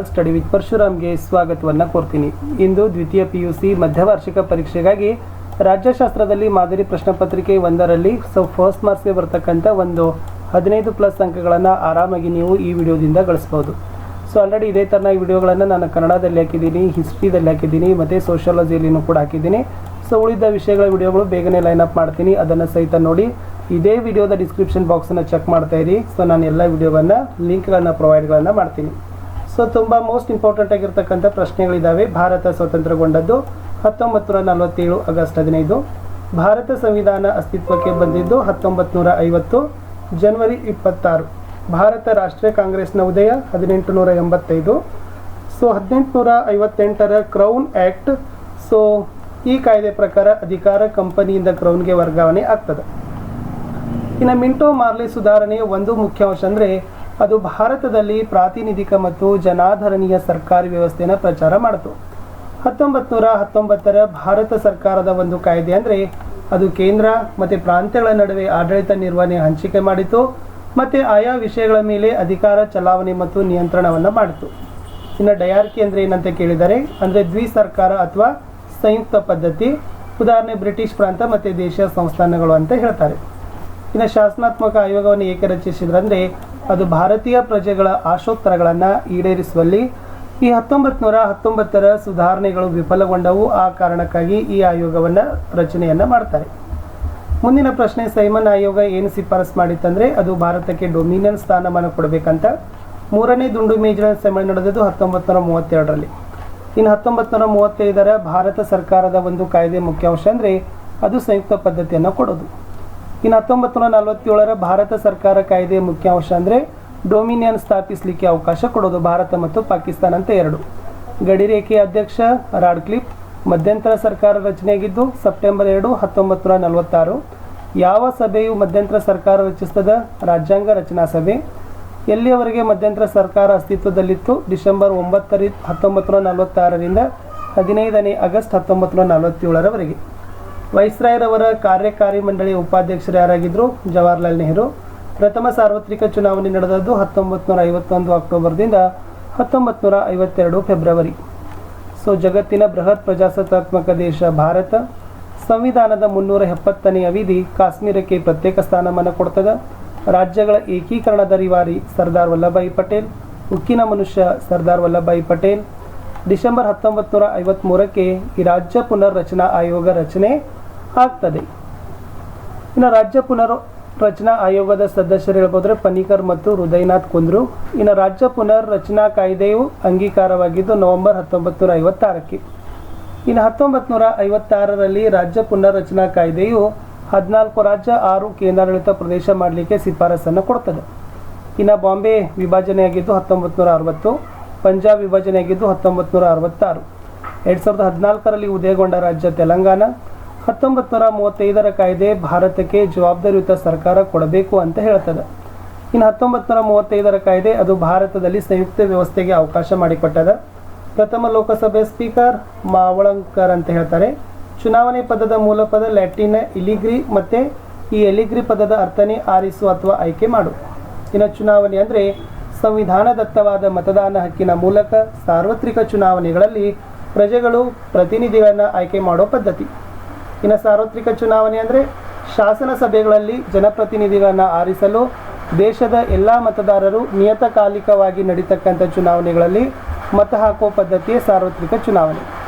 Study with ಪರಶುರಾಮ್ಗೆ ಸ್ವಾಗತವನ್ನು ಕೋರ್ತೀನಿ. ಇಂದು ದ್ವಿತೀಯ PUC ಮಧ್ಯವಾರ್ಷಿಕ ಪರೀಕ್ಷೆಗಾಗಿ ರಾಜ್ಯಶಾಸ್ತ್ರದಲ್ಲಿ ಮಾದರಿ ಪ್ರಶ್ನೆ ಪತ್ರಿಕೆ 1ರಲ್ಲಿ ಫಸ್ಟ್ ಮಾರ್ಕ್ಸ್ಗೆ ಬರ್ತಕ್ಕಂಥ ಒಂದು 15+ ಅಂಕಗಳನ್ನು ಆರಾಮಾಗಿ ನೀವು ಈ ವಿಡಿಯೋದಿಂದ ಗಳಿಸ್ಬೋದು. ಆಲ್ರೆಡಿ ಇದೇ ಥರನ ಈ ವಿಡಿಯೋಗಳನ್ನು ನಾನು ಕನ್ನಡದಲ್ಲಿ ಹಾಕಿದ್ದೀನಿ, ಹಿಸ್ಟ್ರಿದಲ್ಲಿ ಹಾಕಿದ್ದೀನಿ ಮತ್ತು ಸೋಷಿಯಾಲಜಿಯಲ್ಲಿನೂ ಕೂಡ ಹಾಕಿದ್ದೀನಿ. ಉಳಿದ ವಿಷಯಗಳ ವಿಡಿಯೋಗಳು ಬೇಗನೆ ಲೈನಪ್ ಮಾಡ್ತೀನಿ, ಅದನ್ನು ಸಹಿತ ನೋಡಿ. ಇದೇ ವಿಡಿಯೋದ ಡಿಸ್ಕ್ರಿಪ್ಷನ್ ಬಾಕ್ಸನ್ನು ಚೆಕ್ ಮಾಡ್ತಾ ಇರಿ. ನಾನು ಎಲ್ಲ ವಿಡಿಯೋವನ್ನು ಲಿಂಕ್ಗಳನ್ನು ಪ್ರೊವೈಡ್ಗಳನ್ನು ಮಾಡ್ತೀನಿ. ತುಂಬ ಮೋಸ್ಟ್ ಇಂಪಾರ್ಟೆಂಟ್ ಆಗಿರ್ತಕ್ಕಂಥ ಪ್ರಶ್ನೆಗಳಿದ್ದಾವೆ. ಭಾರತ ಸ್ವತಂತ್ರಗೊಂಡದ್ದು 1947 ಆಗಸ್ಟ್ 15. ಭಾರತ ಸಂವಿಧಾನ ಅಸ್ತಿತ್ವಕ್ಕೆ ಬಂದಿದ್ದು 1950 ಜನವರಿ 26. ಭಾರತ ರಾಷ್ಟ್ರೀಯ ಕಾಂಗ್ರೆಸ್ನ ಉದಯ 1885. 1858ರ ಕ್ರೌನ್ ಆ್ಯಕ್ಟ್. ಈ ಕಾಯ್ದೆ ಪ್ರಕಾರ ಅಧಿಕಾರ ಕಂಪನಿಯಿಂದ ಕ್ರೌನ್ಗೆ ವರ್ಗಾವಣೆ ಆಗ್ತದೆ. ಇನ್ನು ಮಿಂಟೋ ಮಾರ್ಲೆ ಸುಧಾರಣೆಯ ಒಂದು ಮುಖ್ಯಾಂಶ ಅಂದರೆ ಅದು ಭಾರತದಲ್ಲಿ ಪ್ರಾತಿನಿಧಿಕ ಮತ್ತು ಜನಾಧರಣೀಯ ಸರ್ಕಾರಿ ವ್ಯವಸ್ಥೆಯನ್ನು ಪ್ರಚಾರ ಮಾಡಿತು. 1919ರ ಭಾರತ ಸರ್ಕಾರದ ಒಂದು ಕಾಯ್ದೆ ಅಂದರೆ ಅದು ಕೇಂದ್ರ ಮತ್ತು ಪ್ರಾಂತ್ಯಗಳ ನಡುವೆ ಆಡಳಿತ ನಿರ್ವಹಣೆ ಹಂಚಿಕೆ ಮಾಡಿತು ಮತ್ತು ಆಯಾ ವಿಷಯಗಳ ಮೇಲೆ ಅಧಿಕಾರ ಚಲಾವಣೆ ಮತ್ತು ನಿಯಂತ್ರಣವನ್ನು ಮಾಡಿತು. ಇನ್ನು ಡಯಾರ್ಕಿ ಅಂದರೆ ಏನಂತ ಕೇಳಿದರೆ ಅಂದರೆ ದ್ವಿ ಸರ್ಕಾರ ಅಥವಾ ಸಂಯುಕ್ತ ಪದ್ಧತಿ. ಉದಾಹರಣೆ ಬ್ರಿಟಿಷ್ ಪ್ರಾಂತ ಮತ್ತು ದೇಶೀಯ ಸಂಸ್ಥಾನಗಳು ಅಂತ ಹೇಳ್ತಾರೆ. ಇನ್ನು ಶಾಸನಾತ್ಮಕ ಆಯೋಗವನ್ನು ಏಕೆ ರಚಿಸಿದ್ರಂದರೆ ಅದು ಭಾರತೀಯ ಪ್ರಜೆಗಳ ಆಶೋತ್ತರಗಳನ್ನು ಈಡೇರಿಸುವಲ್ಲಿ ಈ 1919ರ ಸುಧಾರಣೆಗಳು ವಿಫಲಗೊಂಡವು. ಆ ಕಾರಣಕ್ಕಾಗಿ ಈ ಆಯೋಗವನ್ನು ರಚನೆಯನ್ನು ಮಾಡ್ತಾರೆ. ಮುಂದಿನ ಪ್ರಶ್ನೆ, ಸೈಮನ್ ಆಯೋಗ ಏನು ಶಿಫಾರಸು ಮಾಡಿತ್ತಂದರೆ ಅದು ಭಾರತಕ್ಕೆ ಡೊಮಿನಿಯನ್ ಸ್ಥಾನಮಾನ ಕೊಡಬೇಕಂತ. 3ನೇ ದುಂಡು ಮೇಜಿನ ಸಮ್ಮೇಳನ ನಡೆದದ್ದು 1932ರಲ್ಲಿ. ಇನ್ನು 1935ರ ಭಾರತ ಸರ್ಕಾರದ ಒಂದು ಕಾಯ್ದೆ ಮುಖ್ಯಾಂಶ ಅಂದರೆ ಅದು ಸಂಯುಕ್ತ ಪದ್ಧತಿಯನ್ನು ಕೊಡೋದು. ಇನ್ನು 1947ರ ಭಾರತ ಸರ್ಕಾರ ಕಾಯ್ದೆ ಮುಖ್ಯಾಂಶ ಅಂದರೆ ಡೊಮಿನಿಯನ್ ಸ್ಥಾಪಿಸಲಿಕ್ಕೆ ಅವಕಾಶ ಕೊಡೋದು, ಭಾರತ ಮತ್ತು ಪಾಕಿಸ್ತಾನ ಅಂತ ಎರಡು. ಗಡಿರೇಖೆಯ ಅಧ್ಯಕ್ಷ ರಾಡ್ಕ್ಲಿಫ್. ಮಧ್ಯಂತರ ಸರ್ಕಾರ ರಚನೆಯಾಗಿದ್ದು ಸೆಪ್ಟೆಂಬರ್ 2, 1946. ಯಾವ ಸಭೆಯು ಮಧ್ಯಂತರ ಸರ್ಕಾರ ರಚಿಸ್ತದ? ರಾಜ್ಯಾಂಗ ರಚನಾ ಸಭೆ. ಎಲ್ಲಿಯವರೆಗೆ ಮಧ್ಯಂತರ ಸರ್ಕಾರ ಅಸ್ತಿತ್ವದಲ್ಲಿತ್ತು? December 9, 1946ರಿಂದ 15ನೇ August 1947ರವರೆಗೆ. ವೈಸ್ರಾಯ್ರವರ ಕಾರ್ಯಕಾರಿ ಮಂಡಳಿಯ ಉಪಾಧ್ಯಕ್ಷರು ಯಾರಾಗಿದ್ದರು? ಜವಾಹರ್ಲಾಲ್ ನೆಹರು. ಪ್ರಥಮ ಸಾರ್ವತ್ರಿಕ ಚುನಾವಣೆ ನಡೆದದ್ದು 1951 ಅಕ್ಟೋಬರ್ದಿಂದ 1952 ಫೆಬ್ರವರಿ. ಜಗತ್ತಿನ ಬೃಹತ್ ಪ್ರಜಾಸತ್ತಾತ್ಮಕ ದೇಶ ಭಾರತ. ಸಂವಿಧಾನದ 370ನೆಯ ವಿಧಿ ಕಾಶ್ಮೀರಕ್ಕೆ ಪ್ರತ್ಯೇಕ ಸ್ಥಾನಮಾನ ಕೊಡ್ತದೆ. ರಾಜ್ಯಗಳ ಏಕೀಕರಣದ ರಿವಾರಿ ಸರ್ದಾರ್ ವಲ್ಲಭಾಯಿ ಪಟೇಲ್. ಉಕ್ಕಿನ ಮನುಷ್ಯ ಸರ್ದಾರ್ ವಲ್ಲಭಾಯಿ ಪಟೇಲ್. ಡಿಸೆಂಬರ್ 1953ಕ್ಕೆ ಈ ರಾಜ್ಯ ಪುನರ್ರಚನಾ ಆಯೋಗ ರಚನೆ ಆಗ್ತದೆ. ಇನ್ನು ರಾಜ್ಯ ಪುನರ್ರಚನಾ ಆಯೋಗದ ಸದಸ್ಯರು ಹೇಳ್ಬೋದ್ರೆ ಪನಿಕರ್ ಮತ್ತು ಹೃದಯನಾಥ್ ಕುಂದ್ರು. ಇನ್ನು ರಾಜ್ಯ ಪುನರ್ರಚನಾ ಕಾಯ್ದೆಯು ಅಂಗೀಕಾರವಾಗಿದ್ದು ನವೆಂಬರ್ 1956ಕ್ಕೆ. ಇನ್ನು 1956ರಲ್ಲಿ ರಾಜ್ಯ ಪುನರ್ರಚನಾ ಕಾಯ್ದೆಯು 14 ರಾಜ್ಯ 6 ಕೇಂದ್ರಾಡಳಿತ ಪ್ರದೇಶ ಮಾಡಲಿಕ್ಕೆ ಶಿಫಾರಸನ್ನು ಕೊಡ್ತದೆ. ಇನ್ನು ಬಾಂಬೆ ವಿಭಜನೆಯಾಗಿದ್ದು 1960. ಪಂಜಾಬ್ ವಿಭಜನೆಯಾಗಿದ್ದು 1966. 2014ರಲ್ಲಿ ಉದಯಗೊಂಡ ರಾಜ್ಯ ತೆಲಂಗಾಣ. 1935ರ ಕಾಯ್ದೆ ಭಾರತಕ್ಕೆ ಜವಾಬ್ದಾರಿಯುತ ಸರ್ಕಾರ ಕೊಡಬೇಕು ಅಂತ ಹೇಳ್ತದೆ. ಇನ್ನು 1935ರ ಕಾಯ್ದೆ ಅದು ಭಾರತದಲ್ಲಿ ಸಂಯುಕ್ತ ವ್ಯವಸ್ಥೆಗೆ ಅವಕಾಶ ಮಾಡಿಕೊಟ್ಟದ. ಪ್ರಥಮ ಲೋಕಸಭೆ ಸ್ಪೀಕರ್ ಮಾವಳಂಕರ್ ಅಂತ ಹೇಳ್ತಾರೆ. ಚುನಾವಣೆ ಪದದ ಮೂಲ ಪದ ಲ್ಯಾಟಿನ್ ಇಲಿಗ್ರಿ ಮತ್ತು ಈ ಎಲಿಗ್ರಿ ಪದದ ಅರ್ಥನೇ ಆರಿಸು ಅಥವಾ ಆಯ್ಕೆ ಮಾಡು. ಇನ್ನು ಚುನಾವಣೆ ಅಂದರೆ ಸಂವಿಧಾನದತ್ತವಾದ ಮತದಾನ ಹಕ್ಕಿನ ಮೂಲಕ ಸಾರ್ವತ್ರಿಕ ಚುನಾವಣೆಗಳಲ್ಲಿ ಪ್ರಜೆಗಳು ಪ್ರತಿನಿಧಿಗಳನ್ನು ಆಯ್ಕೆ ಮಾಡೋ ಪದ್ಧತಿ. ಇನ್ನು ಸಾರ್ವತ್ರಿಕ ಚುನಾವಣೆ ಅಂದರೆ ಶಾಸನ ಸಭೆಗಳಲ್ಲಿ ಜನಪ್ರತಿನಿಧಿಗಳನ್ನು ಆರಿಸಲು ದೇಶದ ಎಲ್ಲ ಮತದಾರರು ನಿಯತಕಾಲಿಕವಾಗಿ ನಡೀತಕ್ಕಂಥ ಚುನಾವಣೆಗಳಲ್ಲಿ ಮತ ಹಾಕುವ ಪದ್ಧತಿಯೇ ಸಾರ್ವತ್ರಿಕ ಚುನಾವಣೆ.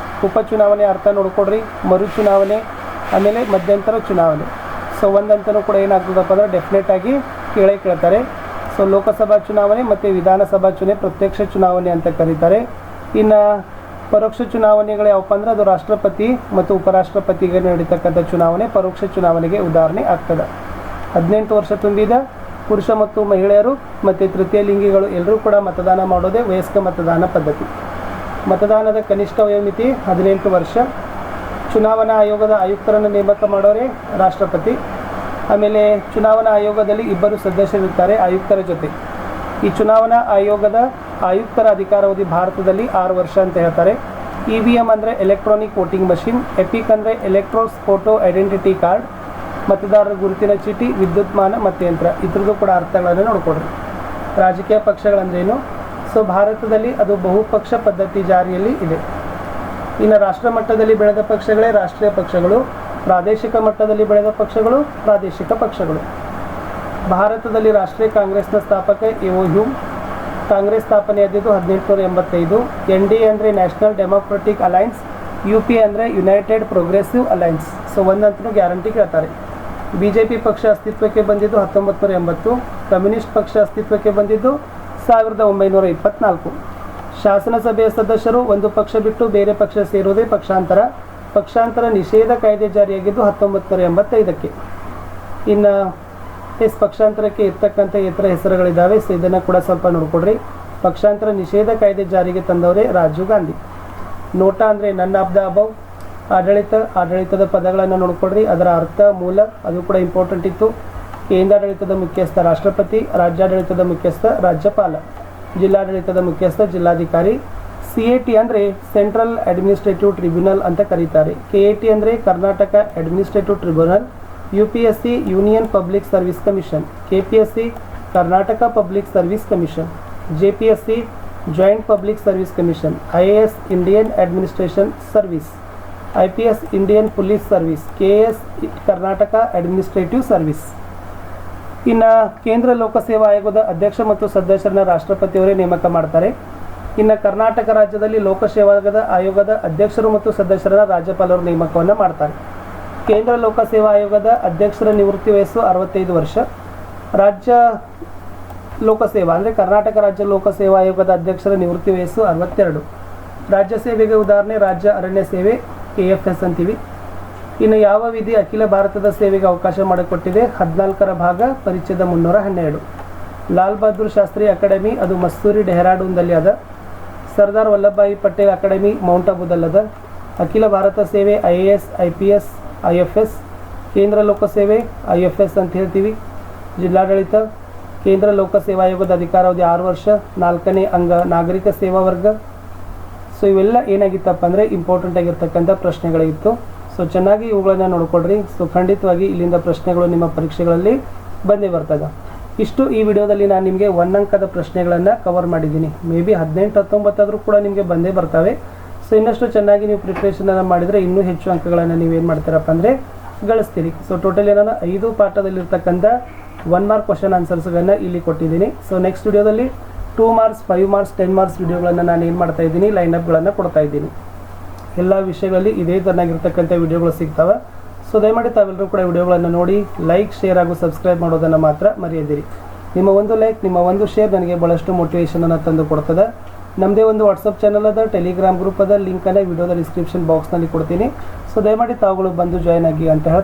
ಉಪಚುನಾವಣೆ ಅರ್ಥ ನೋಡ್ಕೊಡ್ರಿ, ಮರು ಚುನಾವಣೆ, ಆಮೇಲೆ ಮಧ್ಯಂತರ ಚುನಾವಣೆ. ಒಂದಂತನೂ ಕೂಡ ಏನಾಗ್ತದಪ್ಪ ಅಂದರೆ ಡೆಫಿನೆಟಾಗಿ ಕೇಳ್ತಾರೆ. ಲೋಕಸಭಾ ಚುನಾವಣೆ ಮತ್ತು ವಿಧಾನಸಭಾ ಚುನಾವಣೆ ಪ್ರತ್ಯಕ್ಷ ಚುನಾವಣೆ ಅಂತ ಕರೀತಾರೆ. ಇನ್ನು ಪರೋಕ್ಷ ಚುನಾವಣೆಗಳು ಯಾವಪ್ಪ ಅಂದರೆ ಅದು ರಾಷ್ಟ್ರಪತಿ ಮತ್ತು ಉಪರಾಷ್ಟ್ರಪತಿಗೆ ನಡೀತಕ್ಕಂಥ ಚುನಾವಣೆ ಪರೋಕ್ಷ ಚುನಾವಣೆಗೆ ಉದಾಹರಣೆ ಆಗ್ತದೆ. 18 ವರ್ಷ ತುಂಬಿದ ಪುರುಷ ಮತ್ತು ಮಹಿಳೆಯರು ಮತ್ತು ತೃತೀಯ ಲಿಂಗಿಗಳು ಎಲ್ಲರೂ ಕೂಡ ಮತದಾನ ಮಾಡೋದೇ ವಯಸ್ಕ ಮತದಾನ ಪದ್ಧತಿ. ಮತದಾನದ ಕನಿಷ್ಠ ವಯೋಮಿತಿ 18 ವರ್ಷ. ಚುನಾವಣಾ ಆಯೋಗದ ಆಯುಕ್ತರನ್ನು ನೇಮಕ ಮಾಡೋರೇ ರಾಷ್ಟ್ರಪತಿ. ಆಮೇಲೆ ಚುನಾವಣಾ ಆಯೋಗದಲ್ಲಿ 2 ಸದಸ್ಯರಿರ್ತಾರೆ ಆಯುಕ್ತರ ಜೊತೆ. ಈ ಚುನಾವಣಾ ಆಯೋಗದ ಆಯುಕ್ತರ ಅಧಿಕಾರಾವಧಿ ಭಾರತದಲ್ಲಿ 6 ವರ್ಷ ಅಂತ ಹೇಳ್ತಾರೆ. EVM ಅಂದರೆ ಎಲೆಕ್ಟ್ರಾನಿಕ್ ವೋಟಿಂಗ್ ಮಷಿನ್. ಎಪಿಕ್ ಅಂದರೆ ಎಲೆಕ್ಟ್ರೋಸ್ ಫೋಟೋ ಐಡೆಂಟಿಟಿ ಕಾರ್ಡ್. ಮತದಾರರ ಗುರುತಿನ ಚೀಟಿ, ವಿದ್ಯುನ್ಮಾನ ಮತಯಂತ್ರ. ಇದ್ರದ್ದು ಕೂಡ ಅರ್ಥಗಳನ್ನು ನೋಡ್ಕೊಡ್ರಿ. ರಾಜಕೀಯ ಪಕ್ಷಗಳಂದ್ರೇನು? ಸೊ ಭಾರತದಲ್ಲಿ ಅದು ಬಹುಪಕ್ಷ ಪದ್ಧತಿ ಜಾರಿಯಲ್ಲಿ ಇದೆ. ಇನ್ನು ರಾಷ್ಟ್ರ ಮಟ್ಟದಲ್ಲಿ ಬೆಳೆದ ಪಕ್ಷಗಳೇ ರಾಷ್ಟ್ರೀಯ ಪಕ್ಷಗಳು, ಪ್ರಾದೇಶಿಕ ಮಟ್ಟದಲ್ಲಿ ಬೆಳೆದ ಪಕ್ಷಗಳು ಪ್ರಾದೇಶಿಕ ಪಕ್ಷಗಳು. ಭಾರತದಲ್ಲಿ ರಾಷ್ಟ್ರೀಯ ಕಾಂಗ್ರೆಸ್ನ ಸ್ಥಾಪಕ ಎ.ಓ. ಹ್ಯೂಮ್. ಕಾಂಗ್ರೆಸ್ ಸ್ಥಾಪನೆಯಾದಿದ್ದು 1885. NDA ಅಂದರೆ ನ್ಯಾಷನಲ್ ಡೆಮೊಕ್ರೆಟಿಕ್ ಅಲೈನ್ಸ್, UPA ಅಂದರೆ ಯುನೈಟೆಡ್ ಪ್ರೋಗ್ರೆಸಿವ್ ಅಲೈನ್ಸ್. ಸೊ ಒಂದಂತೂ ಗ್ಯಾರಂಟಿ ಕೇಳ್ತಾರೆ. BJP ಪಕ್ಷ ಅಸ್ತಿತ್ವಕ್ಕೆ ಬಂದಿದ್ದು 1980. ಕಮ್ಯುನಿಸ್ಟ್ ಪಕ್ಷ ಅಸ್ತಿತ್ವಕ್ಕೆ ಬಂದಿದ್ದು 1924. ಶಾಸನಸಭೆಯ ಸದಸ್ಯರು ಒಂದು ಪಕ್ಷ ಬಿಟ್ಟು ಬೇರೆ ಪಕ್ಷ ಸೇರುವುದೇ ಪಕ್ಷಾಂತರ. ಪಕ್ಷಾಂತರ ನಿಷೇಧ ಕಾಯ್ದೆ ಜಾರಿಯಾಗಿದ್ದು 1985ಕ್ಕೆ. ಇನ್ನು ಪಕ್ಷಾಂತರಕ್ಕೆ ಇರ್ತಕ್ಕಂಥ ಇತರ ಹೆಸರುಗಳಿದ್ದಾವೆ. ಸೊ ಇದನ್ನು ಕೂಡ ಸ್ವಲ್ಪ ನೋಡ್ಕೊಡ್ರಿ. ಪಕ್ಷಾಂತರ ನಿಷೇಧ ಕಾಯ್ದೆ ಜಾರಿಗೆ ತಂದವರೇ ರಾಜೀವ್ ಗಾಂಧಿ. ನೋಟಾ ಅಂದರೆ ನನ್ ಆಫ್ ದ ಅಬವ್. ಆಡಳಿತದ ಪದಗಳನ್ನು ನೋಡ್ಕೊಡ್ರಿ, ಅದರ ಅರ್ಥ ಮೂಲ ಅದು ಕೂಡ ಇಂಪಾರ್ಟೆಂಟ್ ಇತ್ತು. ಕೇಂದ್ರಾಡಳಿತದ ಮುಖ್ಯಸ್ಥ ರಾಷ್ಟ್ರಪತಿ, ರಾಜ್ಯಾಡಳಿತದ ಮುಖ್ಯಸ್ಥ ರಾಜ್ಯಪಾಲ, ಜಿಲ್ಲಾಡಳಿತದ ಮುಖ್ಯಸ್ಥ ಜಿಲ್ಲಾಧಿಕಾರಿ. CAT ಅಂದರೆ ಸೆಂಟ್ರಲ್ ಅಡ್ಮಿನಿಸ್ಟ್ರೇಟಿವ್ ಟ್ರಿಬ್ಯುನಲ್ ಅಂತ ಕರೀತಾರೆ. KAT ಅಂದರೆ Karnataka administrative tribunal. UPSC union public service commission. KPSC Karnataka public service commission. JPSC joint public service commission. IAS Indian administration service. IPS Indian police service. KAS Karnataka administrative service. ಇನ್ನು ಕೇಂದ್ರ ಲೋಕಸೇವಾ ಆಯೋಗದ ಅಧ್ಯಕ್ಷ ಮತ್ತು ಸದಸ್ಯರನ್ನ ರಾಷ್ಟ್ರಪತಿಯವರೇ ನೇಮಕ ಮಾಡ್ತಾರೆ. ಇನ್ನು ಕರ್ನಾಟಕ ರಾಜ್ಯದಲ್ಲಿ ಲೋಕಸೇವಾ ಆಯೋಗದ ಅಧ್ಯಕ್ಷರು ಮತ್ತು ಸದಸ್ಯರನ್ನ ರಾಜ್ಯಪಾಲರು ನೇಮಕವನ್ನು ಮಾಡ್ತಾರೆ. ಕೇಂದ್ರ ಲೋಕಸೇವಾ ಆಯೋಗದ ಅಧ್ಯಕ್ಷರ ನಿವೃತ್ತಿ ವಯಸ್ಸು 65 ವರ್ಷ. ರಾಜ್ಯ ಲೋಕಸೇವಾ ಅಂದರೆ ಕರ್ನಾಟಕ ರಾಜ್ಯ ಲೋಕಸೇವಾ ಆಯೋಗದ ಅಧ್ಯಕ್ಷರ ನಿವೃತ್ತಿ ವಯಸ್ಸು 62. ರಾಜ್ಯ ಸೇವೆಗೆ ಉದಾಹರಣೆ ರಾಜ್ಯ ಅರಣ್ಯ ಸೇವೆ, KFS ಅಂತೀವಿ. ಇನ್ನು ಯಾವ ವಿಧಿ ಅಖಿಲ ಭಾರತದ ಸೇವೆಗೆ ಅವಕಾಶ ಮಾಡಿಕೊಟ್ಟಿದೆ? 14ರ ಭಾಗ ಪರಿಚ್ಛೇದ 312. ಲಾಲ್ ಬಹದ್ದೂರ್ ಶಾಸ್ತ್ರಿ ಅಕಾಡೆಮಿ ಅದು ಮಸ್ಸೂರಿ ಡೆಹ್ರಾಡೂನ್ದಲ್ಲಿ ಅದ. ಸರ್ದಾರ್ ವಲ್ಲಭಭಾಯಿ ಪಟೇಲ್ ಅಕಾಡೆಮಿ ಮೌಂಟ್ ಅಬುದಲ್ಲದ. ಅಖಿಲ ಭಾರತ ಸೇವೆ IAS IPS IFS. ಕೇಂದ್ರ ಲೋಕಸೇವೆ IFS ಅಂತ ಹೇಳ್ತೀವಿ. ಜಿಲ್ಲಾಡಳಿತ ಕೇಂದ್ರ ಲೋಕಸೇವಾ ಆಯೋಗದ ಅಧಿಕಾರಾವಧಿ 6 ವರ್ಷ. 4ನೇ ಅಂಗ ನಾಗರಿಕ ಸೇವಾ ವರ್ಗ. ಸೊ ಇವೆಲ್ಲ ಏನಾಗಿತ್ತಪ್ಪ ಅಂದರೆ ಇಂಪಾರ್ಟೆಂಟ್ ಆಗಿರ್ತಕ್ಕಂಥ ಪ್ರಶ್ನೆಗಳಿತ್ತು. ಸೊ ಚೆನ್ನಾಗಿ ಇವುಗಳನ್ನು ನೋಡ್ಕೊಡ್ರಿ. ಸೊ ಖಂಡಿತವಾಗಿ ಇಲ್ಲಿಂದ ಪ್ರಶ್ನೆಗಳು ನಿಮ್ಮ ಪರೀಕ್ಷೆಗಳಲ್ಲಿ ಬಂದೇ ಬರ್ತದೆ. ಇಷ್ಟು ಈ ವಿಡಿಯೋದಲ್ಲಿ ನಾನು ನಿಮಗೆ 1 ಅಂಕದ ಪ್ರಶ್ನೆಗಳನ್ನು ಕವರ್ ಮಾಡಿದ್ದೀನಿ. ಮೇ ಬಿ 18-19 ಆದರೂ ಕೂಡ ನಿಮಗೆ ಬಂದೇ ಬರ್ತವೆ. ಸೊ ಇನ್ನಷ್ಟು ಚೆನ್ನಾಗಿ ನೀವು ಪ್ರಿಪ್ರೇಷನನ್ನು ಮಾಡಿದರೆ ಇನ್ನೂ ಹೆಚ್ಚು ಅಂಕಗಳನ್ನು ನೀವೇನು ಮಾಡ್ತೀರಪ್ಪ ಅಂದರೆ ಗಳಿಸ್ತೀರಿ. ಸೊ ಟೋಟಲ್ ಏನಾರ 5 ಪಾಠದಲ್ಲಿರ್ತಕ್ಕಂಥ 1 ಮಾರ್ಕ್ ಕ್ವಶನ್ ಆನ್ಸರ್ಸ್ಗಳನ್ನು ಇಲ್ಲಿ ಕೊಟ್ಟಿದ್ದೀನಿ. ಸೊ ನೆಕ್ಸ್ಟ್ ವಿಡಿಯೋದಲ್ಲಿ 2 ಮಾರ್ಕ್ಸ್ 5 ಮಾರ್ಕ್ಸ್ 10 ಮಾರ್ಕ್ಸ್ ವಿಡಿಯೋಗಳನ್ನು ನಾನು ಏನು ಮಾಡ್ತಾ ಇದ್ದೀನಿ, ಲೈನಪ್ಗಳನ್ನು ಕೊಡ್ತಾ ಇದ್ದೀನಿ. ಎಲ್ಲ ವಿಷಯಗಳಲ್ಲಿ ಇದೇ ಥರನಾಗಿರ್ತಕ್ಕಂಥ ವಿಡಿಯೋಗಳು ಸಿಗ್ತವೆ. ಸೊ ದಯಮಾಡಿ ತಾವೆಲ್ಲರೂ ಕೂಡ ವಿಡಿಯೋಗಳನ್ನು ನೋಡಿ ಲೈಕ್, ಶೇರ್ ಹಾಗೂ ಸಬ್ಸ್ಕ್ರೈಬ್ ಮಾಡೋದನ್ನು ಮಾತ್ರ ಮರೆಯದಿರಿ. ನಿಮ್ಮ ಒಂದು ಲೈಕ್, ನಿಮ್ಮ ಒಂದು ಶೇರ್ ನನಗೆ ಭಾಳಷ್ಟು ಮೋಟಿವೇಶನನ್ನು ತಂದು ಕೊಡ್ತದೆ. ನಮ್ಮದೇ ಒಂದು ವಾಟ್ಸಪ್ ಚಾನಲ್ ಅದ, ಟೆಲಿಗ್ರಾಮ್ ಗ್ರೂಪ್ ಅದ, ಲಿಂಕನ್ನು ವಿಡಿಯೋದ ಡಿಸ್ಕ್ರಿಪ್ಷನ್ ಬಾಕ್ಸ್ನಲ್ಲಿ ಕೊಡ್ತೀನಿ. ಸೊ ದಯಮಾಡಿ ತಾವುಗಳು ಬಂದು ಜಾಯ್ನ್ ಆಗಿ ಅಂತ ಹೇಳ್ತೀನಿ.